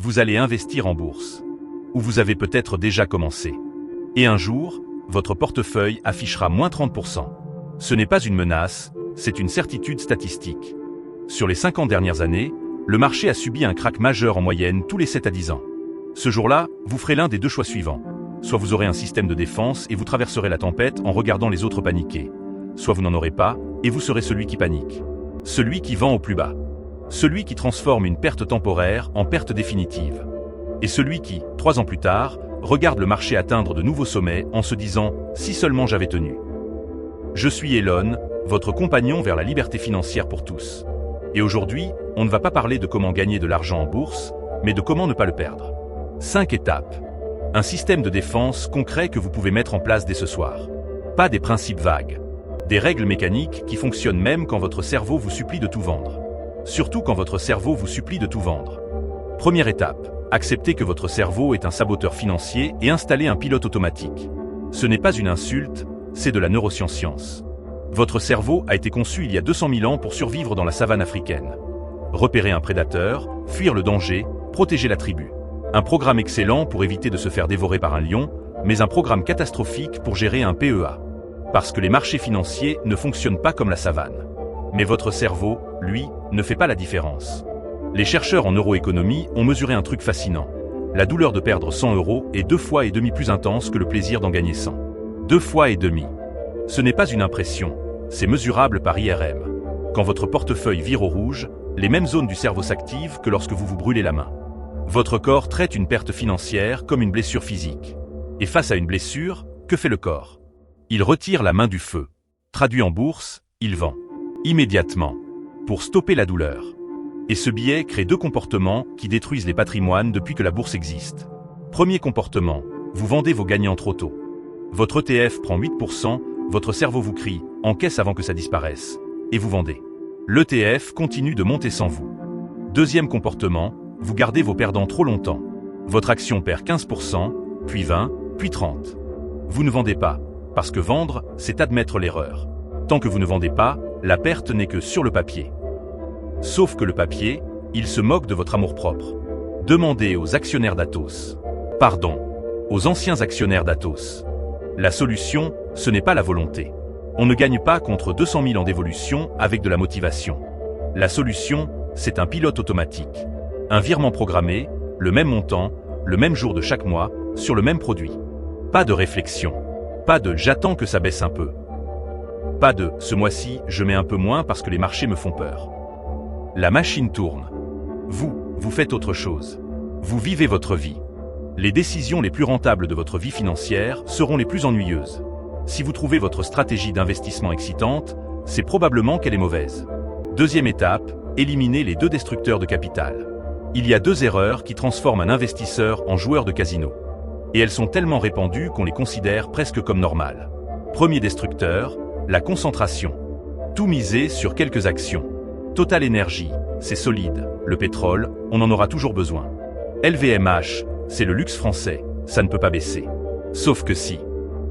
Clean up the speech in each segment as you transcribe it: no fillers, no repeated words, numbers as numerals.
vous allez investir en bourse. Ou vous avez peut-être déjà commencé. Et un jour, votre portefeuille affichera moins 30%. Ce n'est pas une menace, c'est une certitude statistique. Sur les 50 dernières années, le marché a subi un krach majeur en moyenne tous les 7 à 10 ans. Ce jour-là, vous ferez l'un des deux choix suivants. Soit vous aurez un système de défense et vous traverserez la tempête en regardant les autres paniquer. Soit vous n'en aurez pas et vous serez celui qui panique. Celui qui vend au plus bas. Celui qui transforme une perte temporaire en perte définitive. Et celui qui, 3 ans plus tard, regarde le marché atteindre de nouveaux sommets en se disant « si seulement j'avais tenu ». Je suis Elon, votre compagnon vers la liberté financière pour tous. Et aujourd'hui, on ne va pas parler de comment gagner de l'argent en bourse, mais de comment ne pas le perdre. 5 étapes. Un système de défense concret que vous pouvez mettre en place dès ce soir. Pas des principes vagues. Des règles mécaniques qui fonctionnent même quand votre cerveau vous supplie de tout vendre. Surtout quand votre cerveau vous supplie de tout vendre. Première étape. Acceptez que votre cerveau est un saboteur financier et installez un pilote automatique. Ce n'est pas une insulte, c'est de la neuroscience. Votre cerveau a été conçu il y a 200 000 ans pour survivre dans la savane africaine. Repérer un prédateur, fuir le danger, protéger la tribu. Un programme excellent pour éviter de se faire dévorer par un lion, mais un programme catastrophique pour gérer un PEA. Parce que les marchés financiers ne fonctionnent pas comme la savane. Mais votre cerveau, lui, ne fait pas la différence. Les chercheurs en neuroéconomie ont mesuré un truc fascinant. La douleur de perdre 100 € est 2,5 fois plus intense que le plaisir d'en gagner 100. 2,5 fois. Ce n'est pas une impression, c'est mesurable par IRM. Quand votre portefeuille vire au rouge, les mêmes zones du cerveau s'activent que lorsque vous vous brûlez la main. Votre corps traite une perte financière comme une blessure physique. Et face à une blessure, que fait le corps? Il retire la main du feu. Traduit en bourse, il vend. Immédiatement. Pour stopper la douleur. Et ce biais crée 2 comportements qui détruisent les patrimoines depuis que la bourse existe. Premier comportement, vous vendez vos gagnants trop tôt. Votre ETF prend 8%, votre cerveau vous crie « encaisse avant que ça disparaisse » et vous vendez. L'ETF continue de monter sans vous. Deuxième comportement, vous gardez vos perdants trop longtemps. Votre action perd 15%, puis 20, puis 30. Vous ne vendez pas, parce que vendre, c'est admettre l'erreur. Tant que vous ne vendez pas, la perte n'est que sur le papier. Sauf que le papier, il se moque de votre amour-propre. Demandez aux actionnaires d'Atos. Pardon, aux anciens actionnaires d'Atos. La solution, ce n'est pas la volonté. On ne gagne pas contre 200 000 en dévolution avec de la motivation. La solution, c'est un pilote automatique. Un virement programmé, le même montant, le même jour de chaque mois, sur le même produit. Pas de réflexion. Pas de « j'attends que ça baisse un peu ». Pas de « ce mois-ci, je mets un peu moins parce que les marchés me font peur ». La machine tourne. Vous faites autre chose. Vous vivez votre vie. Les décisions les plus rentables de votre vie financière seront les plus ennuyeuses. Si vous trouvez votre stratégie d'investissement excitante, c'est probablement qu'elle est mauvaise. Deuxième étape, éliminez les 2 destructeurs de capital. Il y a 2 erreurs qui transforment un investisseur en joueur de casino. Et elles sont tellement répandues qu'on les considère presque comme normales. Premier destructeur, la concentration. Tout miser sur quelques actions. Total Energy, c'est solide, le pétrole, on en aura toujours besoin. LVMH, c'est le luxe français, ça ne peut pas baisser. Sauf que si,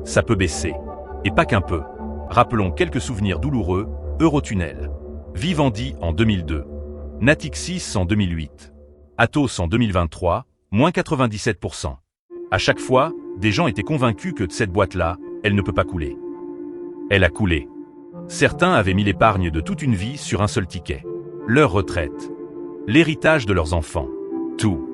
ça peut baisser. Et pas qu'un peu. Rappelons quelques souvenirs douloureux, Eurotunnel. Vivendi en 2002. Natixis en 2008. Atos en 2023, moins 97%. À chaque fois, des gens étaient convaincus que cette boîte-là, elle ne peut pas couler. Elle a coulé. Certains avaient mis l'épargne de toute une vie sur un seul ticket. Leur retraite. L'héritage de leurs enfants. Tout.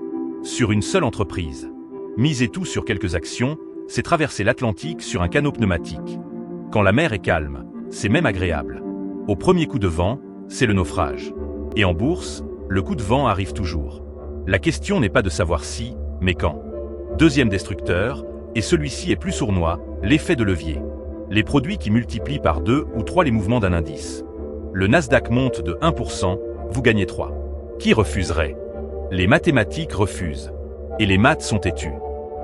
Sur une seule entreprise. Miser tout sur quelques actions, c'est traverser l'Atlantique sur un canot pneumatique. Quand la mer est calme, c'est même agréable. Au premier coup de vent, c'est le naufrage. Et en bourse, le coup de vent arrive toujours. La question n'est pas de savoir si, mais quand. Deuxième destructeur, et celui-ci est plus sournois, l'effet de levier. Les produits qui multiplient par 2 ou 3 les mouvements d'un indice. Le Nasdaq monte de 1%, vous gagnez 3. Qui refuserait? Les mathématiques refusent. Et les maths sont têtus.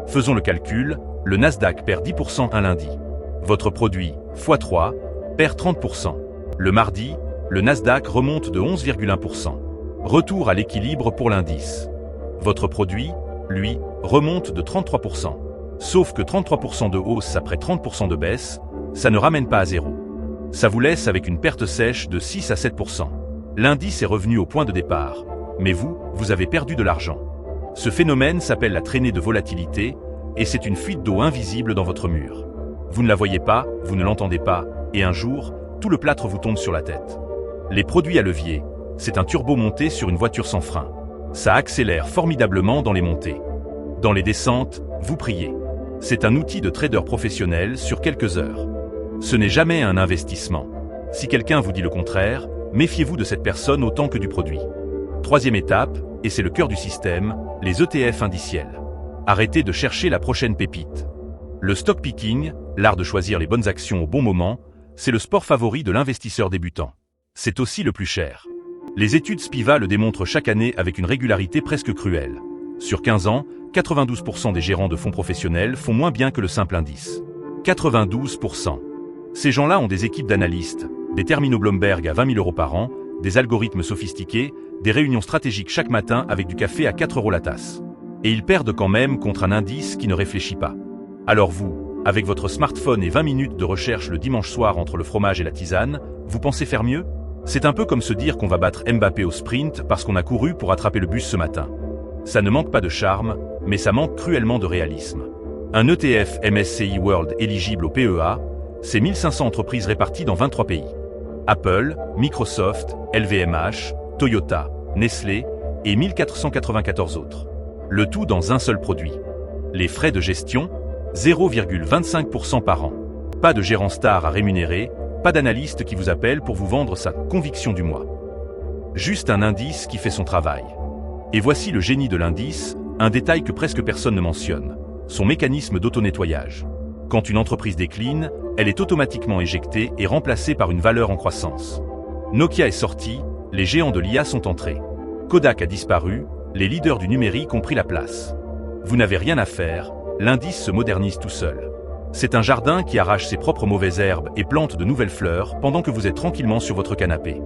Faisons le calcul, le Nasdaq perd 10% un lundi. Votre produit, x3, perd 30%. Le mardi, le Nasdaq remonte de 11,1%. Retour à l'équilibre pour l'indice. Votre produit, lui, remonte de 33%. Sauf que 33% de hausse après 30% de baisse, ça ne ramène pas à zéro. Ça vous laisse avec une perte sèche de 6 à 7%. L'indice est revenu au point de départ, mais vous avez perdu de l'argent. Ce phénomène s'appelle la traînée de volatilité et c'est une fuite d'eau invisible dans votre mur. Vous ne la voyez pas, vous ne l'entendez pas, et un jour, tout le plâtre vous tombe sur la tête. Les produits à levier, c'est un turbo monté sur une voiture sans frein. Ça accélère formidablement dans les montées. Dans les descentes, vous priez. C'est un outil de trader professionnel sur quelques heures. Ce n'est jamais un investissement. Si quelqu'un vous dit le contraire, méfiez-vous de cette personne autant que du produit. Troisième étape, et c'est le cœur du système, les ETF indiciels. Arrêtez de chercher la prochaine pépite. Le stock picking, l'art de choisir les bonnes actions au bon moment, c'est le sport favori de l'investisseur débutant. C'est aussi le plus cher. Les études Spiva le démontrent chaque année avec une régularité presque cruelle. Sur 15 ans, 92% des gérants de fonds professionnels font moins bien que le simple indice. 92%. Ces gens-là ont des équipes d'analystes, des terminaux Bloomberg à 20 000 € par an, des algorithmes sophistiqués, des réunions stratégiques chaque matin avec du café à 4 € la tasse. Et ils perdent quand même contre un indice qui ne réfléchit pas. Alors vous, avec votre smartphone et 20 minutes de recherche le dimanche soir entre le fromage et la tisane, vous pensez faire mieux ? C'est un peu comme se dire qu'on va battre Mbappé au sprint parce qu'on a couru pour attraper le bus ce matin. Ça ne manque pas de charme, mais ça manque cruellement de réalisme. Un ETF MSCI World éligible au PEA, c'est 1500 entreprises réparties dans 23 pays. Apple, Microsoft, LVMH, Toyota, Nestlé et 1494 autres. Le tout dans un seul produit. Les frais de gestion, 0,25% par an. Pas de gérant star à rémunérer, pas d'analyste qui vous appelle pour vous vendre sa conviction du mois. Juste un indice qui fait son travail. Et voici le génie de l'indice, un détail que presque personne ne mentionne. Son mécanisme d'auto-nettoyage. Quand une entreprise décline, elle est automatiquement éjectée et remplacée par une valeur en croissance. Nokia est sorti, les géants de l'IA sont entrés. Kodak a disparu, les leaders du numérique ont pris la place. Vous n'avez rien à faire, l'indice se modernise tout seul. C'est un jardin qui arrache ses propres mauvaises herbes et plante de nouvelles fleurs pendant que vous êtes tranquillement sur votre canapé.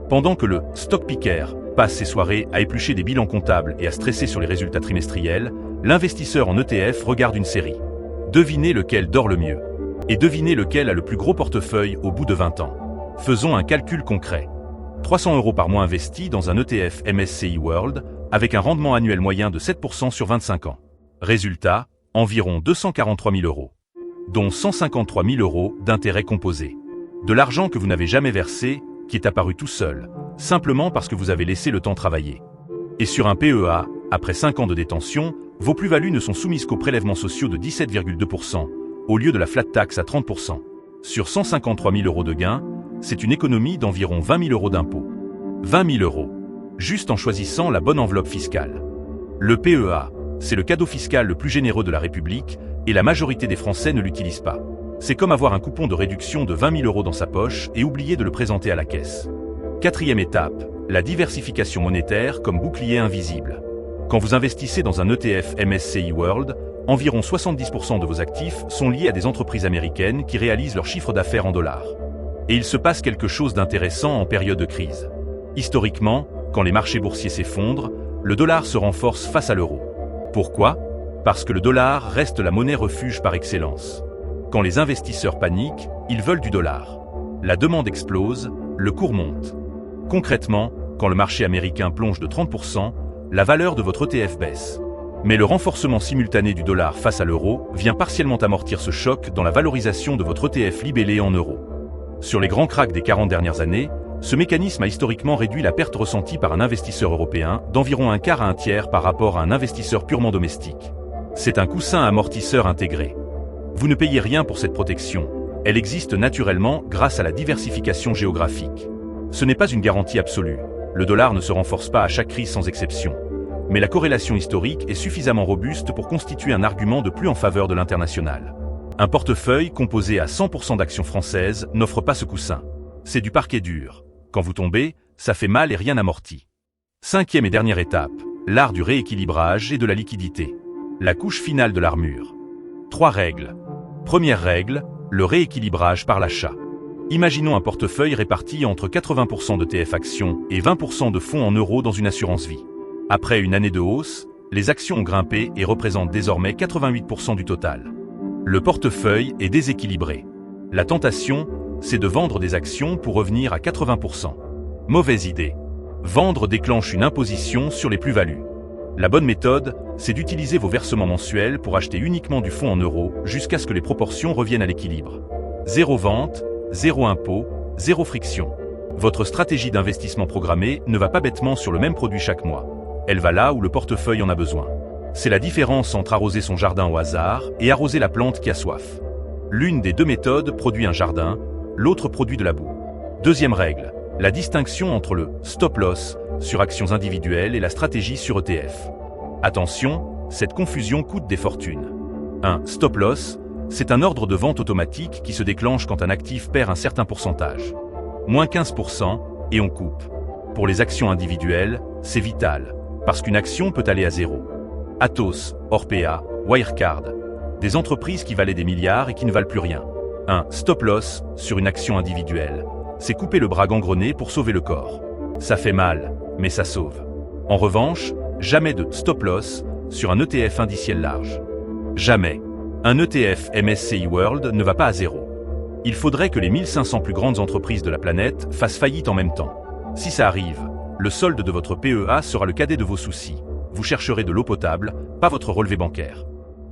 Pendant que le stock picker passe ses soirées à éplucher des bilans comptables et à stresser sur les résultats trimestriels, l'investisseur en ETF regarde une série. Devinez lequel dort le mieux. Et devinez lequel a le plus gros portefeuille au bout de 20 ans. Faisons un calcul concret. 300 € par mois investis dans un ETF MSCI World avec un rendement annuel moyen de 7% sur 25 ans. Résultat, environ 243 000 €. Dont 153 000 € d'intérêts composés. De l'argent que vous n'avez jamais versé, qui est apparu tout seul, simplement parce que vous avez laissé le temps travailler. Et sur un PEA, après 5 ans de détention, vos plus-values ne sont soumises qu'aux prélèvements sociaux de 17,2%, au lieu de la flat tax à 30%. Sur 153 000 € de gains, c'est une économie d'environ 20 000 € d'impôts. 20 000 €. Juste en choisissant la bonne enveloppe fiscale. Le PEA, c'est le cadeau fiscal le plus généreux de la République, et la majorité des Français ne l'utilisent pas. C'est comme avoir un coupon de réduction de 20 000 € dans sa poche et oublier de le présenter à la caisse. Quatrième étape, la diversification monétaire comme bouclier invisible. Quand vous investissez dans un ETF MSCI World, environ 70% de vos actifs sont liés à des entreprises américaines qui réalisent leur chiffre d'affaires en dollars. Et il se passe quelque chose d'intéressant en période de crise. Historiquement, quand les marchés boursiers s'effondrent, le dollar se renforce face à l'euro. Pourquoi ? Parce que le dollar reste la monnaie refuge par excellence. Quand les investisseurs paniquent, ils veulent du dollar. La demande explose, le cours monte. Concrètement, quand le marché américain plonge de 30%, la valeur de votre ETF baisse. Mais le renforcement simultané du dollar face à l'euro vient partiellement amortir ce choc dans la valorisation de votre ETF libellé en euros. Sur les grands cracks des 40 dernières années, ce mécanisme a historiquement réduit la perte ressentie par un investisseur européen d'environ un quart à un tiers par rapport à un investisseur purement domestique. C'est un coussin amortisseur intégré. Vous ne payez rien pour cette protection. Elle existe naturellement grâce à la diversification géographique. Ce n'est pas une garantie absolue. Le dollar ne se renforce pas à chaque crise sans exception. Mais la corrélation historique est suffisamment robuste pour constituer un argument de plus en faveur de l'international. Un portefeuille composé à 100% d'actions françaises n'offre pas ce coussin. C'est du parquet dur. Quand vous tombez, ça fait mal et rien n'amortit. Cinquième et dernière étape, l'art du rééquilibrage et de la liquidité. La couche finale de l'armure. 3 règles. Première règle, le rééquilibrage par l'achat. Imaginons un portefeuille réparti entre 80% de TF actions et 20% de fonds en euros dans une assurance vie. Après une année de hausse, les actions ont grimpé et représentent désormais 88% du total. Le portefeuille est déséquilibré. La tentation, c'est de vendre des actions pour revenir à 80%. Mauvaise idée. Vendre déclenche une imposition sur les plus-values. La bonne méthode, c'est d'utiliser vos versements mensuels pour acheter uniquement du fonds en euros jusqu'à ce que les proportions reviennent à l'équilibre. Zéro vente, zéro impôt, zéro friction. Votre stratégie d'investissement programmée ne va pas bêtement sur le même produit chaque mois. Elle va là où le portefeuille en a besoin. C'est la différence entre arroser son jardin au hasard et arroser la plante qui a soif. L'une des deux méthodes produit un jardin, l'autre produit de la boue. Deuxième règle, la distinction entre le stop-loss sur actions individuelles et la stratégie sur ETF. Attention, cette confusion coûte des fortunes. Un stop-loss, c'est un ordre de vente automatique qui se déclenche quand un actif perd un certain pourcentage. Moins 15% et on coupe. Pour les actions individuelles, c'est vital, parce qu'une action peut aller à zéro. Atos, Orpea, Wirecard, des entreprises qui valaient des milliards et qui ne valent plus rien. Un stop-loss sur une action individuelle, c'est couper le bras gangrené pour sauver le corps. Ça fait mal, mais ça sauve. En revanche, jamais de stop-loss sur un ETF indiciel large. Jamais. Un ETF MSCI World ne va pas à zéro. Il faudrait que les 1500 plus grandes entreprises de la planète fassent faillite en même temps. Si ça arrive, le solde de votre PEA sera le cadet de vos soucis. Vous chercherez de l'eau potable, pas votre relevé bancaire.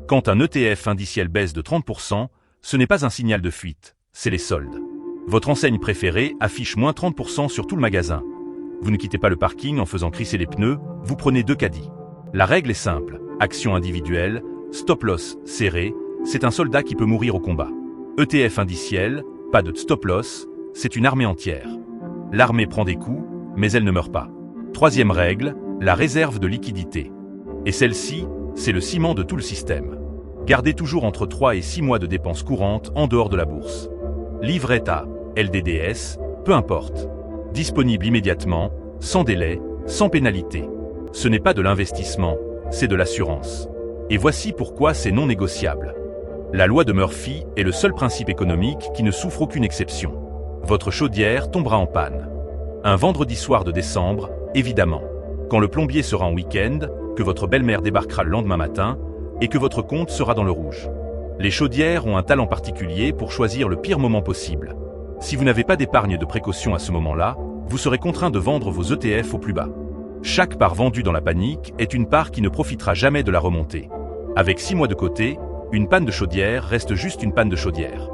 Quand un ETF indiciel baisse de 30%, ce n'est pas un signal de fuite, c'est les soldes. Votre enseigne préférée affiche moins 30% sur tout le magasin. Vous ne quittez pas le parking en faisant crisser les pneus, vous prenez 2 caddies. La règle est simple, action individuelle, stop-loss serré, c'est un soldat qui peut mourir au combat. ETF indiciel, pas de stop-loss, c'est une armée entière. L'armée prend des coups, mais elle ne meurt pas. Troisième règle, la réserve de liquidité. Et celle-ci, c'est le ciment de tout le système. Gardez toujours entre 3 et 6 mois de dépenses courantes en dehors de la bourse. Livret A, LDDS, peu importe. Disponible immédiatement, sans délai, sans pénalité. Ce n'est pas de l'investissement, c'est de l'assurance. Et voici pourquoi c'est non négociable. La loi de Murphy est le seul principe économique qui ne souffre aucune exception. Votre chaudière tombera en panne. Un vendredi soir de décembre, évidemment. Quand le plombier sera en week-end, que votre belle-mère débarquera le lendemain matin et que votre compte sera dans le rouge. Les chaudières ont un talent particulier pour choisir le pire moment possible. Si vous n'avez pas d'épargne de précaution à ce moment-là, vous serez contraint de vendre vos ETF au plus bas. Chaque part vendue dans la panique est une part qui ne profitera jamais de la remontée. Avec 6 mois de côté, une panne de chaudière reste juste une panne de chaudière.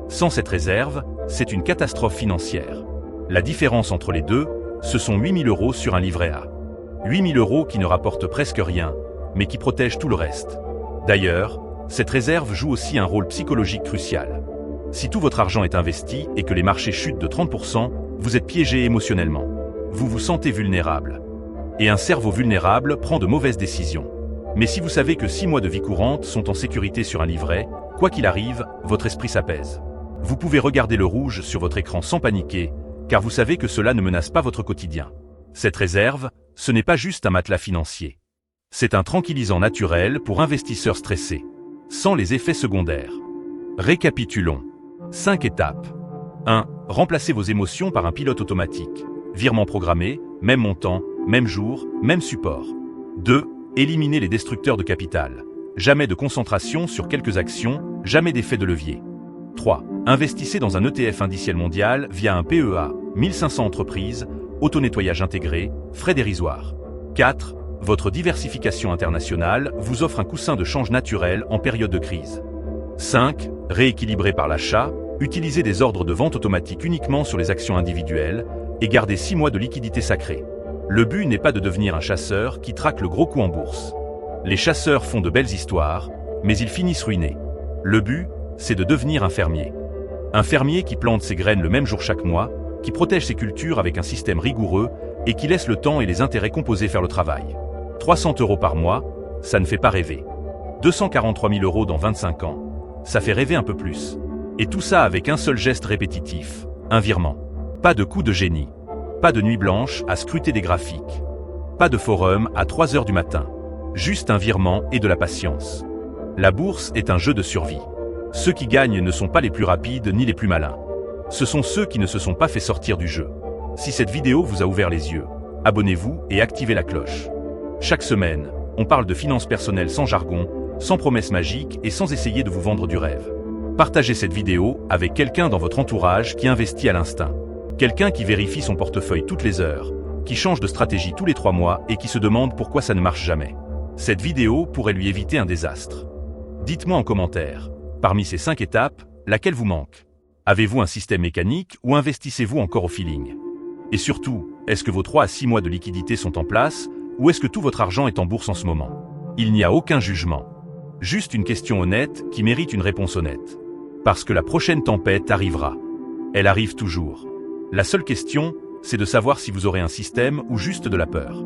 Sans cette réserve, c'est une catastrophe financière. La différence entre les deux, ce sont 8 000 € sur un livret A. 8 000 € qui ne rapportent presque rien, mais qui protègent tout le reste. D'ailleurs, cette réserve joue aussi un rôle psychologique crucial. Si tout votre argent est investi et que les marchés chutent de 30%, vous êtes piégé émotionnellement. Vous vous sentez vulnérable. Et un cerveau vulnérable prend de mauvaises décisions. Mais si vous savez que 6 mois de vie courante sont en sécurité sur un livret, quoi qu'il arrive, votre esprit s'apaise. Vous pouvez regarder le rouge sur votre écran sans paniquer, car vous savez que cela ne menace pas votre quotidien. Cette réserve, ce n'est pas juste un matelas financier. C'est un tranquillisant naturel pour investisseurs stressés, sans les effets secondaires. Récapitulons. 5 étapes. 1. Remplacez vos émotions par un pilote automatique. Virement programmé, même montant, même jour, même support. 2. Éliminez les destructeurs de capital. Jamais de concentration sur quelques actions, jamais d'effet de levier. 3. Investissez dans un ETF indiciel mondial via un PEA, 1500 entreprises, auto-nettoyage intégré, frais dérisoires. 4. Votre diversification internationale vous offre un coussin de change naturel en période de crise. 5. Rééquilibrez par l'achat, utilisez des ordres de vente automatiques uniquement sur les actions individuelles et gardez 6 mois de liquidité sacrée. Le but n'est pas de devenir un chasseur qui traque le gros coup en bourse. Les chasseurs font de belles histoires, mais ils finissent ruinés. Le but, c'est de devenir un fermier. Un fermier qui plante ses graines le même jour chaque mois, qui protège ses cultures avec un système rigoureux et qui laisse le temps et les intérêts composés faire le travail. 300 € par mois, ça ne fait pas rêver. 243 000 € dans 25 ans, ça fait rêver un peu plus. Et tout ça avec un seul geste répétitif, un virement. Pas de coup de génie. Pas de nuit blanche à scruter des graphiques. Pas de forum à 3 h du matin. Juste un virement et de la patience. La bourse est un jeu de survie. Ceux qui gagnent ne sont pas les plus rapides ni les plus malins. Ce sont ceux qui ne se sont pas fait sortir du jeu. Si cette vidéo vous a ouvert les yeux, abonnez-vous et activez la cloche. Chaque semaine, on parle de finances personnelles sans jargon, sans promesses magiques et sans essayer de vous vendre du rêve. Partagez cette vidéo avec quelqu'un dans votre entourage qui investit à l'instinct. Quelqu'un qui vérifie son portefeuille toutes les heures, qui change de stratégie tous les 3 mois et qui se demande pourquoi ça ne marche jamais. Cette vidéo pourrait lui éviter un désastre. Dites-moi en commentaire, parmi ces 5 étapes, laquelle vous manque? Avez-vous un système mécanique ou investissez-vous encore au feeling? Et surtout, est-ce que vos 3 à 6 mois de liquidité sont en place ou est-ce que tout votre argent est en bourse en ce moment? Il n'y a aucun jugement. Juste une question honnête qui mérite une réponse honnête. Parce que la prochaine tempête arrivera. Elle arrive toujours. La seule question, c'est de savoir si vous aurez un système ou juste de la peur.